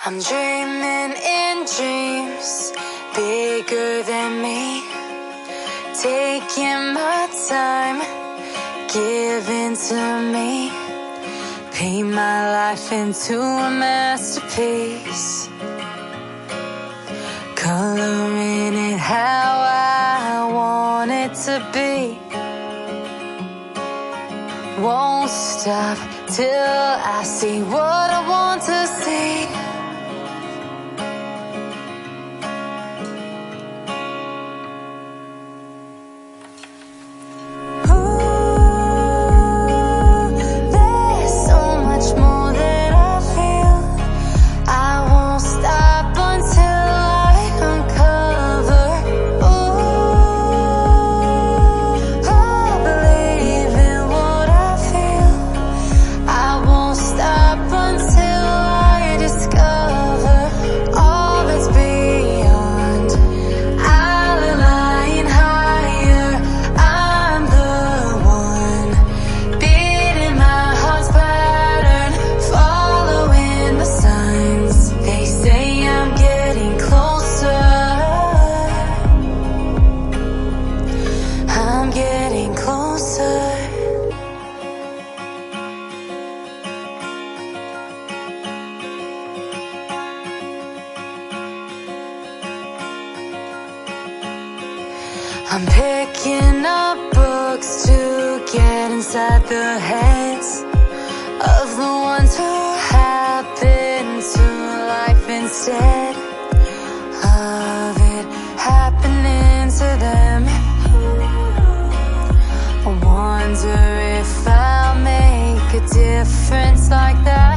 I'm dreaming in dreams bigger than me, taking my time, giving to me, paint my life into a masterpiece, coloring it how I want it to be. Won't stop till I see what I want to see. I'm picking up books to get inside the heads of the ones who happen to life instead of it happening to them. I wonder if I'll make a difference like that.